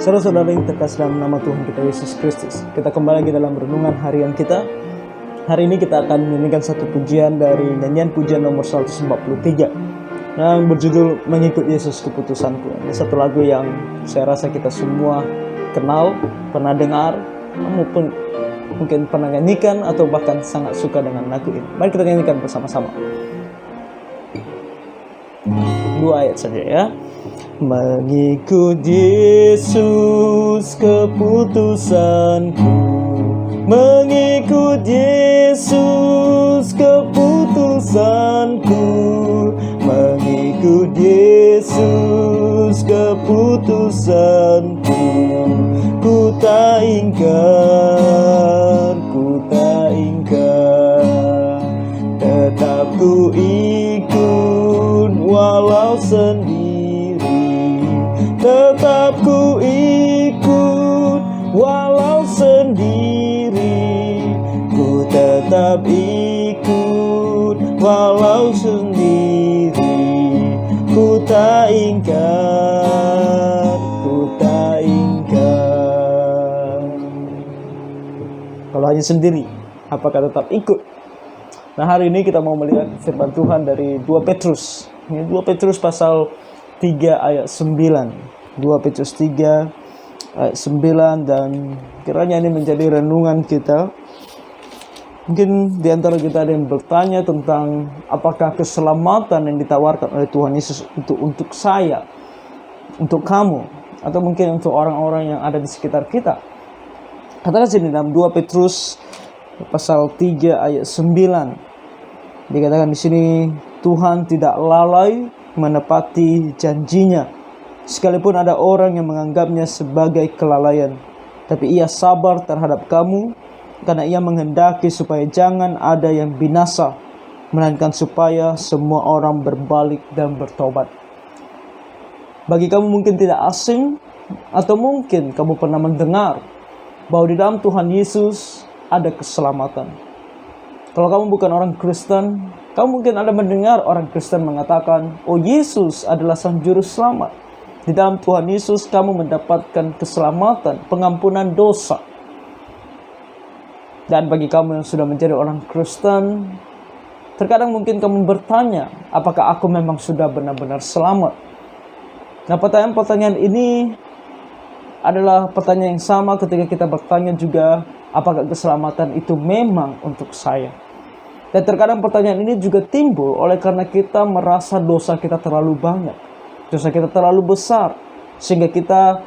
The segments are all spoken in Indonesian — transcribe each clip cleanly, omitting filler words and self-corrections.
Saudara-saudara yang terkasih dalam nama Tuhan kita Yesus Kristus, kita kembali lagi dalam renungan harian kita. Hari ini kita akan menyanyikan satu pujian dari nyanyian pujian nomor 143 yang berjudul Mengikut Yesus Keputusanku. Ini satu lagu yang saya rasa kita semua kenal, pernah dengar, mungkin pernah nyanyikan atau bahkan sangat suka dengan lagu ini. Mari kita nyanyikan bersama-sama. 2 ayat saja ya. Mengikut Yesus keputusanku, mengikut Yesus keputusanku, mengikut Yesus keputusanku. Ku tak ingkar, tetap ku ikut walau sendiri. Tetap ku ikut walau sendiri. Ku tetap ikut walau sendiri. Ku tak ingkar. Kalau hanya sendiri, apakah tetap ikut? Nah, hari ini kita mau melihat firman Tuhan dari 2 Petrus. Ini 2 Petrus pasal 3 ayat 9. 2 Petrus 3 ayat 9, dan kiranya ini menjadi renungan kita. Mungkin di antara kita ada yang bertanya tentang apakah keselamatan yang ditawarkan oleh Tuhan Yesus untuk saya, untuk kamu, atau mungkin untuk orang-orang yang ada di sekitar kita. Katakan sini dalam 2 Petrus pasal 3 ayat 9. Dikatakan di sini, Tuhan tidak lalai menepati janjinya, sekalipun ada orang yang menganggapnya sebagai kelalaian. Tapi ia sabar terhadap kamu, karena ia menghendaki supaya jangan ada yang binasa, melainkan supaya semua orang berbalik dan bertobat. Bagi kamu mungkin tidak asing, atau mungkin kamu pernah mendengar bahwa di dalam Tuhan Yesus ada keselamatan. Kalau kamu bukan orang Kristen, kamu mungkin ada mendengar orang Kristen mengatakan, oh, Yesus adalah sang juru selamat. Di dalam Tuhan Yesus kamu mendapatkan keselamatan, pengampunan dosa. Dan bagi kamu yang sudah menjadi orang Kristen, terkadang mungkin kamu bertanya, apakah aku memang sudah benar-benar selamat? Nah, pertanyaan-pertanyaan ini adalah pertanyaan yang sama ketika kita bertanya juga, apakah keselamatan itu memang untuk saya? Dan terkadang pertanyaan ini juga timbul oleh karena kita merasa dosa kita terlalu banyak, dosa kita terlalu besar, sehingga kita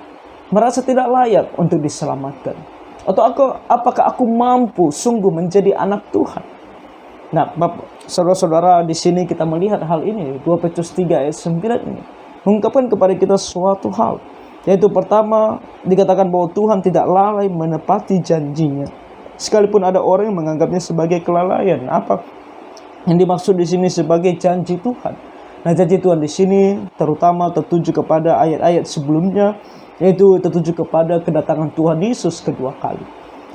merasa tidak layak untuk diselamatkan. Atau apakah aku mampu sungguh menjadi anak Tuhan? Nah, saudara-saudara, di sini kita melihat hal ini. 2 Petrus 3 ayat 9 ini mengungkapkan kepada kita suatu hal, yaitu pertama, dikatakan bahwa Tuhan tidak lalai menepati janjinya, sekalipun ada orang yang menganggapnya sebagai kelalaian. Apa yang dimaksud di sini sebagai janji Tuhan? Nah, janji Tuhan di sini terutama tertuju kepada ayat-ayat sebelumnya, yaitu tertuju kepada kedatangan Tuhan Yesus kedua kali.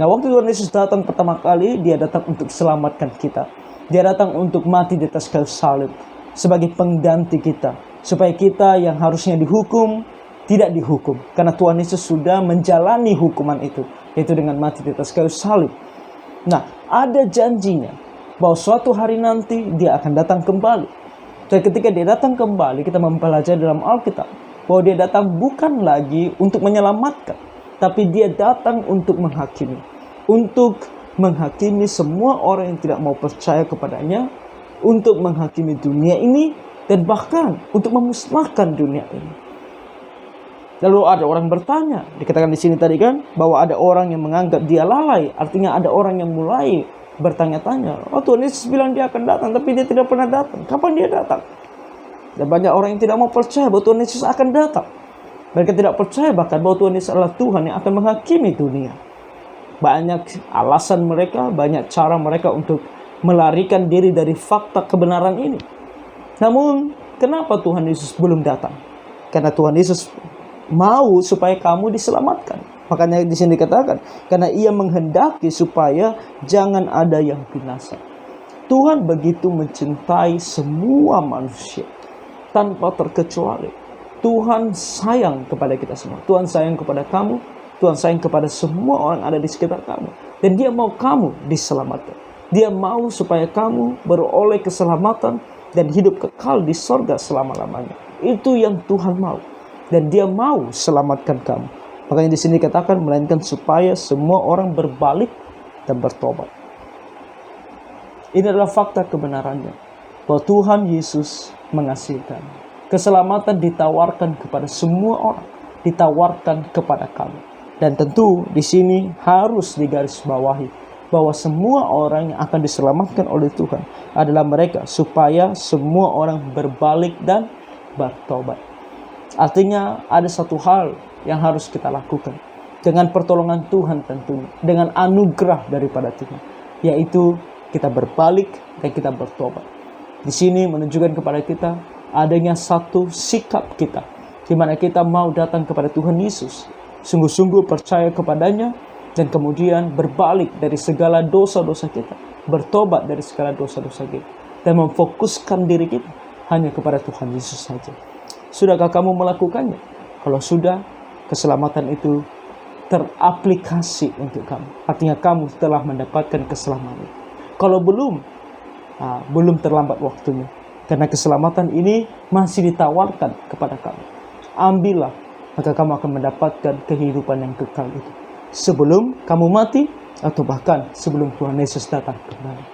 Nah, waktu Tuhan Yesus datang pertama kali, dia datang untuk selamatkan kita. Dia datang untuk mati di atas kayu salib sebagai pengganti kita, supaya kita yang harusnya dihukum tidak dihukum, karena Tuhan Yesus sudah menjalani hukuman itu, yaitu dengan mati di atas kayu salib. Nah, ada janjinya bahwa suatu hari nanti dia akan datang kembali. Dan ketika dia datang kembali, kita mempelajari dalam Alkitab bahwa dia datang bukan lagi untuk menyelamatkan, tapi dia datang untuk menghakimi. Untuk menghakimi semua orang yang tidak mau percaya kepadanya, untuk menghakimi dunia ini, dan bahkan untuk memusnahkan dunia ini. Lalu ada orang bertanya, dikatakan di sini tadi kan, bahwa ada orang yang menganggap dia lalai. Artinya ada orang yang mulai bertanya-tanya, oh, Tuhan Yesus bilang dia akan datang, tapi dia tidak pernah datang. Kapan dia datang? Dan banyak orang yang tidak mau percaya bahwa Tuhan Yesus akan datang. Mereka tidak percaya bahkan bahwa Tuhan Yesus adalah Tuhan yang akan menghakimi dunia. Banyak alasan mereka, banyak cara mereka untuk melarikan diri dari fakta kebenaran ini. Namun, kenapa Tuhan Yesus belum datang? Karena Tuhan Yesus mau supaya kamu diselamatkan. Makanya di sini dikatakan, karena ia menghendaki supaya jangan ada yang binasa. Tuhan begitu mencintai semua manusia tanpa terkecuali. Tuhan sayang kepada kita semua. Tuhan sayang kepada kamu. Tuhan sayang kepada semua orang ada di sekitar kamu. Dan Dia mau kamu diselamatkan. Dia mau supaya kamu beroleh keselamatan dan hidup kekal di sorga selama-lamanya. Itu yang Tuhan mau. Dan Dia mau selamatkan kamu. Makanya di sini dikatakan, melainkan supaya semua orang berbalik dan bertobat. Ini adalah fakta kebenarannya. Bahwa Tuhan Yesus mengasihi kamu. Keselamatan ditawarkan kepada semua orang. Ditawarkan kepada kamu. Dan tentu di sini harus digarisbawahi bahwa semua orang yang akan diselamatkan oleh Tuhan adalah mereka, supaya semua orang berbalik dan bertobat. Artinya ada satu hal yang harus kita lakukan dengan pertolongan Tuhan tentunya, dengan anugerah daripada Tuhan, yaitu kita berbalik dan kita bertobat. Di sini menunjukkan kepada kita adanya satu sikap kita, di mana kita mau datang kepada Tuhan Yesus, sungguh-sungguh percaya kepadanya, dan kemudian berbalik dari segala dosa-dosa kita, bertobat dari segala dosa-dosa kita, dan memfokuskan diri kita hanya kepada Tuhan Yesus saja. Sudahkah kamu melakukannya? Kalau sudah, keselamatan itu teraplikasi untuk kamu. Artinya kamu telah mendapatkan keselamatan. Kalau belum, belum terlambat waktunya. Karena keselamatan ini masih ditawarkan kepada kamu. Ambillah, maka kamu akan mendapatkan kehidupan yang kekal itu. Sebelum kamu mati, atau bahkan sebelum Tuhan Yesus datang kembali.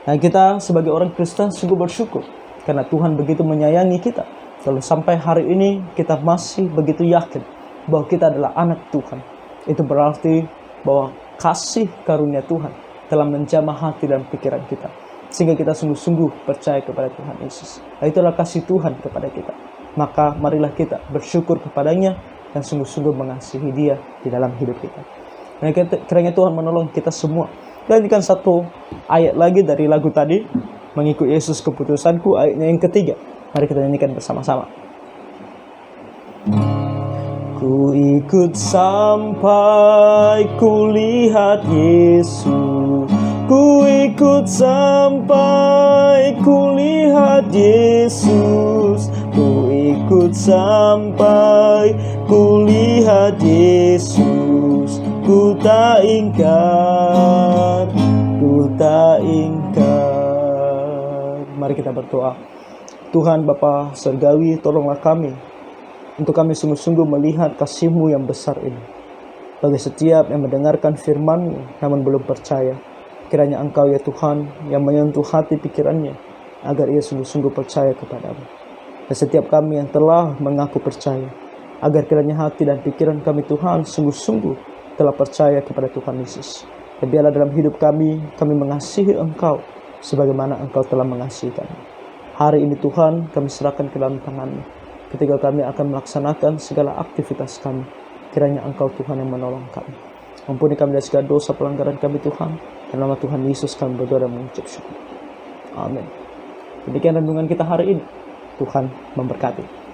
Nah, kita sebagai orang Kristen sungguh bersyukur. Karena Tuhan begitu menyayangi kita. Kalau sampai hari ini kita masih begitu yakin bahwa kita adalah anak Tuhan. Itu berarti bahwa kasih karunia Tuhan telah menjamah hati dan pikiran kita. Sehingga kita sungguh-sungguh percaya kepada Tuhan Yesus. Nah, itulah kasih Tuhan kepada kita. Maka marilah kita bersyukur kepadanya dan sungguh-sungguh mengasihi Dia di dalam hidup kita. Nah, kiranya Tuhan menolong kita semua. Dan ini kan satu ayat lagi dari lagu tadi, mengikut Yesus keputusanku, ayatnya yang ketiga. Mari kita nyanyikan bersama-sama. Ku ikut sampai ku lihat Yesus. Ku ikut sampai ku lihat Yesus. Ku ikut sampai ku lihat Yesus. Ku tak ingkar, ku tak ingkar. Mari kita berdoa. Tuhan Bapa Surgawi, tolonglah kami untuk kami sungguh-sungguh melihat kasih-Mu yang besar ini. Bagi setiap yang mendengarkan firman-Mu namun belum percaya, kiranya Engkau ya Tuhan yang menyentuh hati pikirannya agar ia sungguh-sungguh percaya kepadamu. Dan setiap kami yang telah mengaku percaya, agar kiranya hati dan pikiran kami Tuhan sungguh-sungguh telah percaya kepada Tuhan Yesus. Dan biarlah dalam hidup kami mengasihi Engkau sebagaimana Engkau telah mengasihi kami. Hari ini Tuhan kami serahkan ke dalam tangan-Mu. Ketika kami akan melaksanakan segala aktivitas kami, kiranya Engkau Tuhan yang menolong kami. Ampuni kami dari segala dosa pelanggaran kami Tuhan. Dalam nama Tuhan Yesus kami berdoa dan mengucap syukur. Amin. Demikian renungan kita hari ini. Tuhan memberkati.